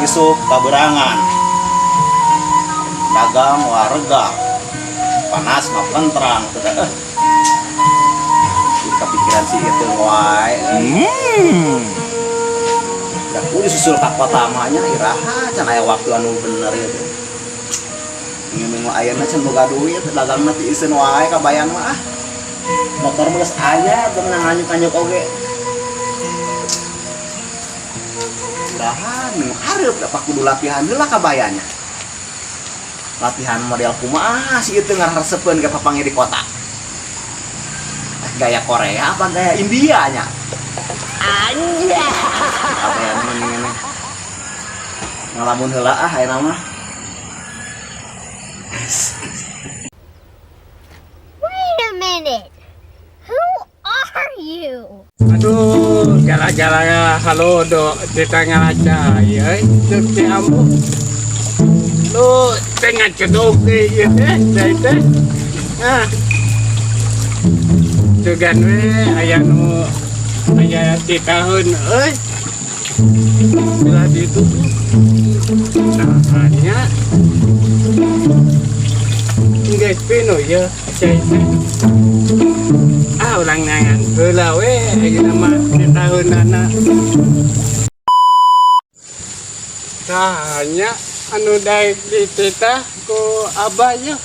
isuh kaberangan dagang warga panas mah penterang tidak kepikiran si itu wae dah kudu susul ka kota mahnya iraha can aya waktu anu bener itu ngeung ayeuna can boga duit dagangna ti iseun wae kabayan mah motor mah geus aya beunang anyuk-anyuk oge iraha nu hareup da kudu latihan heula kabayanya latihan model kumaha si itu ngaresepkeun ka papangnya di kota gaya Korea apa gaya India nya anja apa yang mendingan ngalamun heula ayeuna mah Wait a minute. Who are you? Aduh, gara-gara halo do di tengah aja ya, itu ambu. Lu tengah cedok ya, deh. Nah, juga nih ayah nu ayah di tahun, bila itu, hanya nggak pino ya, cai. Ulang nangan heula we nama di tahun anak tanya anu daek di tita ku abah ya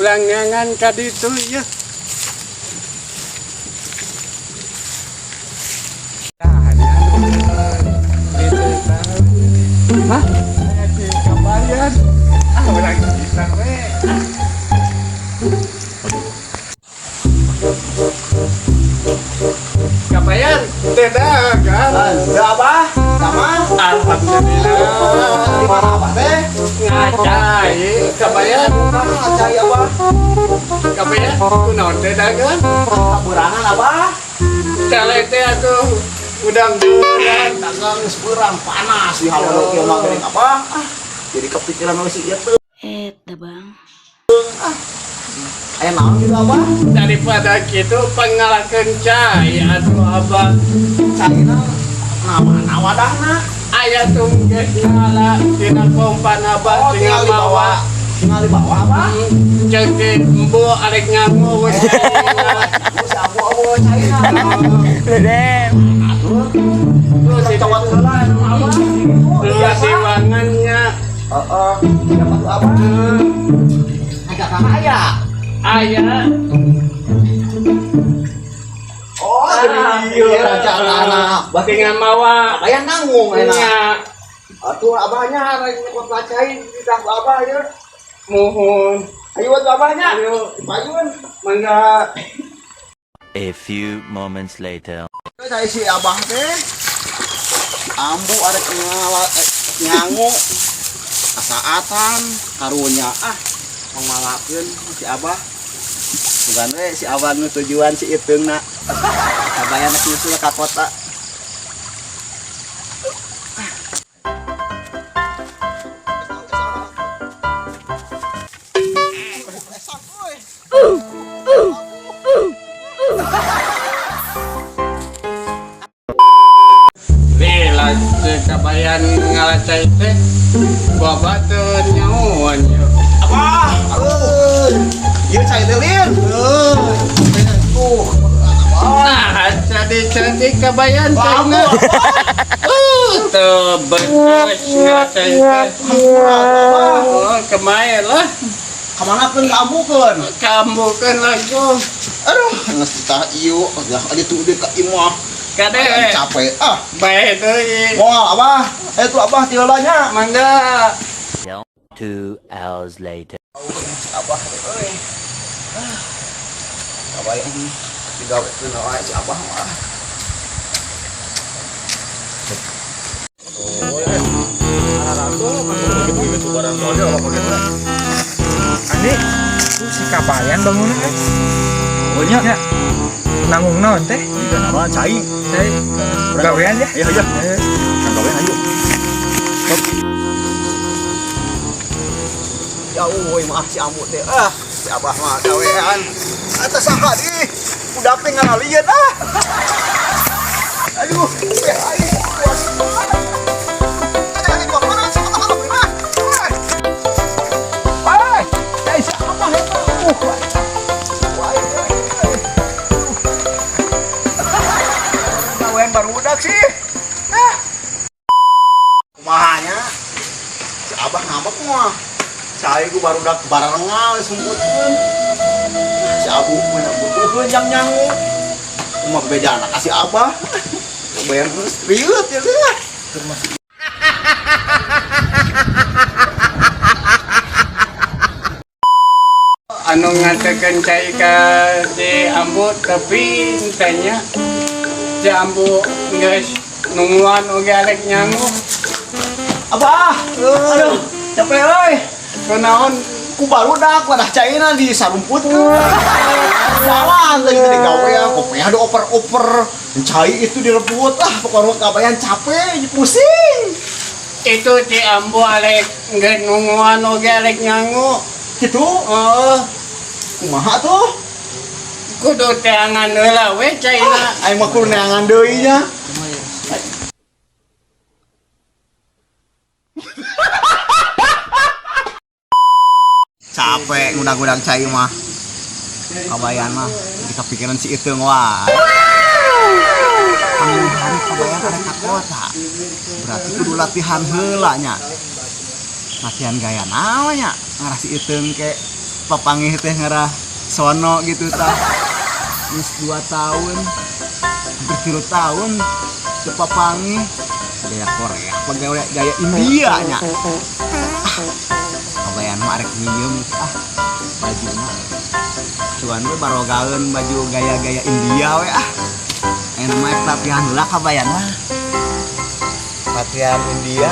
ulang nangan ka ditu ya tanya anu di tita hah di kabayan ulang kita we kabayan tidak kan udah abah sama alhamdulillah di mana abah teh ngacai kabayan ngacai abah kabayan kunaon teh dagang kaberangan abah calete atuh udang-udang dagang geus beurang panas di halo kieu mah geuning abah jadi kepikiran we si ieu teh Bang. aya naon gitu abah daripada gitu pangalakeun cai atuh abah caina namana wadahna aya tungges nyala dina kompan abah tinggal bawa tinggal dibawa abah ceuk di embu arek ngangu we geus abu-abu caina Dedem terus cawat heula abah lu siwangannya heeh siapa tuh abah agak kakak aya aya oh iya raja anak tinggal mawa aya nanggung enak nya atuh abahnya rek nyekot lacai di dah abah ya muhun ayo atuh abahnya ayo payun mangga. A few moments later. saya si abah teh ambu ada nyangu asaatan karunya mangmalakeun si abah bukan we si abah nu tujuan si iteungna kabayana nyusul ka kota Kabayan ngalacai teh gua bateun nyawan ya. abah ieu cai delin tuh Nah, jadi kabayan Kamu tuh beres ngalacai teh. Oh, kemarin lah. kemana pun kabukeun Kamu kan lagi. aduh geus tah ieu dah adi tuh di ka imah Kade capek bae deui. moal abah tuh abah tiolanya Mangga. 2 hours later. abah euy kabayang digawekeun wae si abah mah Adik, si kabayan bangunan kan? oh nya Ya, nanggung naon teh? di nama cai Saya gawean ya? iya kan gawean ayo ya uy maaf si amut teh si abah mah gawean atas saha di udah pengen ngalian aduh ayo barengan semputkeun. Si Abu mah butuhkeun yang nyangu. Cuma beda anak kasih Abah. Bayar terus riut ya lah. Anu ngatakan cai ka si ambo tapi tanya si ambo guys nungguan oge arek nyangu. Abah, aduh, capek euy. Kunaon Ku baru dak wadah caina di sarumput. Jalan tadi tadi gawe ya, kopinya dioper-oper. Cai itu direbut pokoknya kabayan capek, pusing. itu si ambo arek geus nungguan oge arek nyangu. Gitu. Kumaha tuh? Kudu teangan heula we caina. Aing mah kudu neangan deui nya. Capek ngudag-ngudag cai mah. Kabayan mah jadi kepikiran si Iteung wae. Anu hari kabayan arek ka kota. Berarti kudu latihan heula nya. Latihan gaya naon nya? Ngarah si Iteung ke papangih teh ngarah sono gitu tah. Geus 2 tahun. Hampir 3 tahun teu papangih. Gaya Korea, apa gaya India nya. Kabayan mah arek nyium bajuna. Cuan we barogaeun baju gaya-gaya India we Enu mah latihan heula kabayan mah. Latihan India.